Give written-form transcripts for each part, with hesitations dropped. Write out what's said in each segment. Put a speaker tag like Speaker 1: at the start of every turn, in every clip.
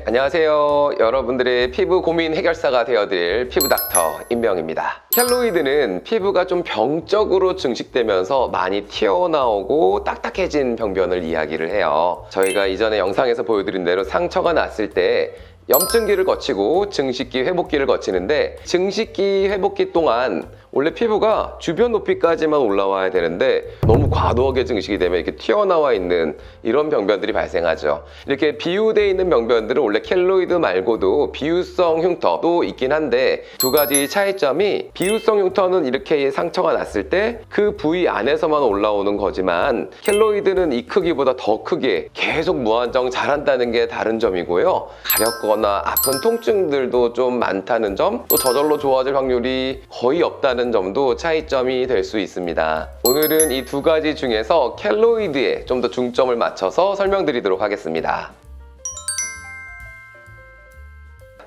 Speaker 1: 안녕하세요. 여러분들의 피부 고민 해결사가 되어드릴 피부닥터 임명입니다. 켈로이드는 피부가 좀 병적으로 증식되면서 많이 튀어나오고 딱딱해진 병변을 이야기를 해요. 저희가 이전에 영상에서 보여드린 대로 상처가 났을 때 염증기를 거치고 증식기, 회복기를 거치는데 증식기, 회복기 동안 원래 피부가 주변 높이까지만 올라와야 되는데 너무 과도하게 증식이 되면 이렇게 튀어나와 있는 이런 병변들이 발생하죠. 이렇게 비유되어 있는 병변들은 원래 켈로이드 말고도 비유성 흉터도 있긴 한데 두 가지 차이점이 비유성 흉터는 이렇게 상처가 났을 때 그 부위 안에서만 올라오는 거지만 켈로이드는 이 크기보다 더 크게 계속 무한정 자란다는 게 다른 점이고요. 가렵거나 아픈 통증들도 좀 많다는 점, 또 저절로 좋아질 확률이 거의 없다는 점도 차이점이 될 수 있습니다. 오늘은 이 두 가지 중에서 켈로이드에 좀 더 중점을 맞춰서 설명드리도록 하겠습니다.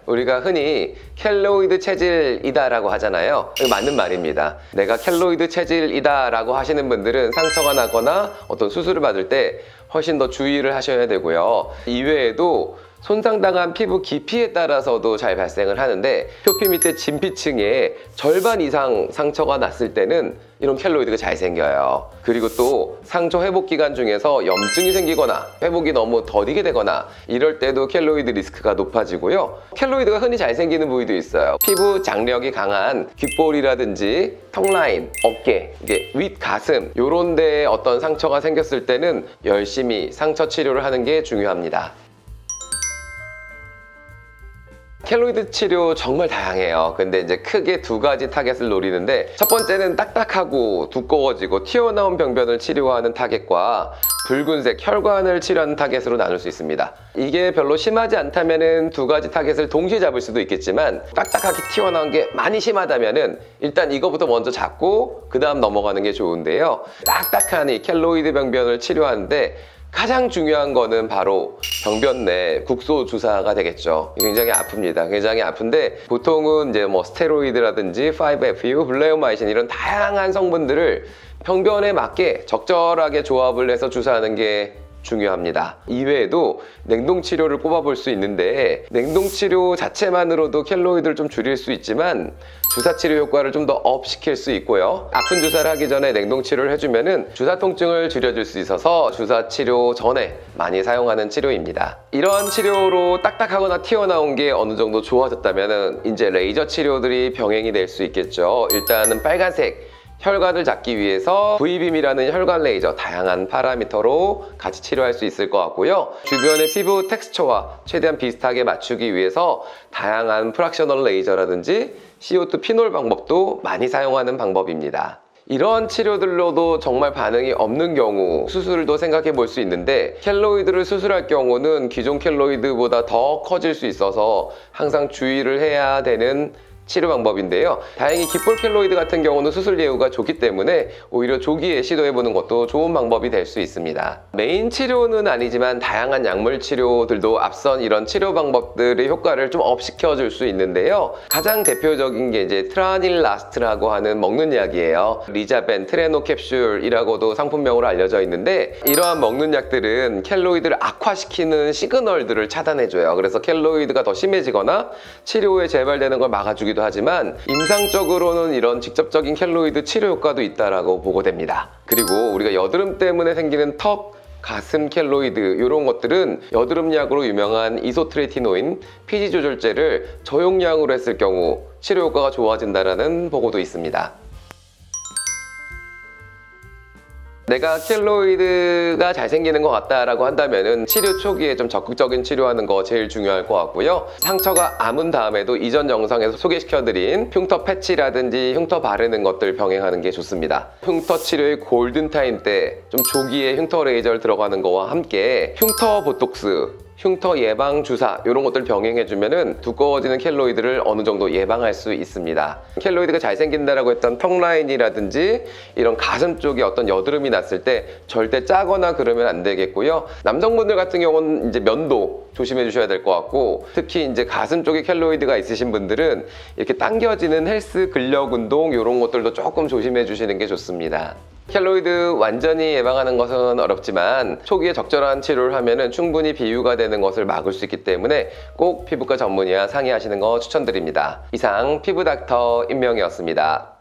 Speaker 1: 우리가 흔히 켈로이드 체질이다 라고 하잖아요. 맞는 말입니다. 내가 켈로이드 체질이다 라고 하시는 분들은 상처가 나거나 어떤 수술을 받을 때 훨씬 더 주의를 하셔야 되고요. 이외에도 손상당한 피부 깊이에 따라서도 잘 발생을 하는데 표피 밑에 진피층에 절반 이상 상처가 났을 때는 이런 켈로이드가 잘 생겨요. 그리고 또 상처 회복 기간 중에서 염증이 생기거나 회복이 너무 더디게 되거나 이럴 때도 켈로이드 리스크가 높아지고요. 켈로이드가 흔히 잘 생기는 부위도 있어요. 피부 장력이 강한 귓볼이라든지 턱라인, 어깨, 이게 윗 가슴 이런 데에 어떤 상처가 생겼을 때는 열심히 상처 치료를 하는 게 중요합니다. 켈로이드 치료 정말 다양해요. 근데 이제 크게 두 가지 타겟을 노리는데 첫 번째는 딱딱하고 두꺼워지고 튀어나온 병변을 치료하는 타겟과 붉은색 혈관을 치료하는 타겟으로 나눌 수 있습니다. 이게 별로 심하지 않다면은 두 가지 타겟을 동시에 잡을 수도 있겠지만 딱딱하게 튀어나온 게 많이 심하다면은 일단 이거부터 먼저 잡고 그 다음 넘어가는 게 좋은데요. 딱딱한 이 켈로이드 병변을 치료하는데 가장 중요한 거는 바로 병변 내 국소 주사가 되겠죠. 굉장히 아픕니다. 굉장히 아픈데 보통은 이제 뭐 스테로이드라든지 5FU, 블레오마이신 이런 다양한 성분들을 병변에 맞게 적절하게 조합을 해서 주사하는 게 중요합니다. 이외에도 냉동 치료를 꼽아볼 수 있는데 냉동 치료 자체만으로도 켈로이드를 좀 줄일 수 있지만 주사 치료 효과를 좀 더 업시킬 수 있고요. 아픈 주사를 하기 전에 냉동 치료를 해주면은 주사 통증을 줄여줄 수 있어서 주사 치료 전에 많이 사용하는 치료입니다. 이런 치료로 딱딱하거나 튀어나온 게 어느 정도 좋아졌다면은 이제 레이저 치료들이 병행이 될 수 있겠죠. 일단은 빨간색 혈관을 잡기 위해서 V빔이라는 혈관 레이저 다양한 파라미터로 같이 치료할 수 있을 것 같고요. 주변의 피부 텍스처와 최대한 비슷하게 맞추기 위해서 다양한 프락셔널 레이저라든지 CO2 피놀 방법도 많이 사용하는 방법입니다. 이런 치료들로도 정말 반응이 없는 경우 수술도 생각해 볼 수 있는데 켈로이드를 수술할 경우는 기존 켈로이드보다 더 커질 수 있어서 항상 주의를 해야 되는 치료 방법인데요. 다행히 귓볼 켈로이드 같은 경우는 수술 예후가 좋기 때문에 오히려 조기에 시도해보는 것도 좋은 방법이 될 수 있습니다. 메인 치료는 아니지만 다양한 약물 치료들도 앞선 이런 치료 방법들의 효과를 좀 업시켜줄 수 있는데요. 가장 대표적인 게 이제 트라닐라스트라고 하는 먹는 약이에요. 리자벤 트레노 캡슐이라고도 상품명으로 알려져 있는데 이러한 먹는 약들은 켈로이드를 악화시키는 시그널들을 차단해줘요. 그래서 켈로이드가 더 심해지거나 치료에 재발되는 걸 막아주기도 하지만 임상적으로는 이런 직접적인 켈로이드 치료 효과도 있다라고 보고됩니다. 그리고 우리가 여드름 때문에 생기는 턱, 가슴 켈로이드 이런 것들은 여드름약으로 유명한 이소트레티노인 피지 조절제를 저용량으로 했을 경우 치료 효과가 좋아진다는 보고도 있습니다. 내가 켈로이드가 잘 생기는 것 같다라고 한다면은 치료 초기에 좀 적극적인 치료하는 거 제일 중요할 것 같고요. 상처가 아문 다음에도 이전 영상에서 소개시켜드린 흉터 패치라든지 흉터 바르는 것들 병행하는 게 좋습니다. 흉터 치료의 골든타임 때 좀 조기에 흉터 레이저를 들어가는 거와 함께 흉터 보톡스, 흉터 예방 주사 이런 것들 병행해주면은 두꺼워지는 켈로이드를 어느 정도 예방할 수 있습니다. 켈로이드가 잘 생긴다라고 했던 턱 라인이라든지 이런 가슴 쪽에 어떤 여드름이 났을 때 절대 짜거나 그러면 안 되겠고요. 남성분들 같은 경우는 이제 면도 조심해 주셔야 될 것 같고 특히 이제 가슴 쪽에 켈로이드가 있으신 분들은 이렇게 당겨지는 헬스 근력 운동 이런 것들도 조금 조심해 주시는 게 좋습니다. 켈로이드 완전히 예방하는 것은 어렵지만 초기에 적절한 치료를 하면 충분히 비유가 되는 것을 막을 수 있기 때문에 꼭 피부과 전문의와 상의하시는 거 추천드립니다. 이상 피부닥터 임명이었습니다.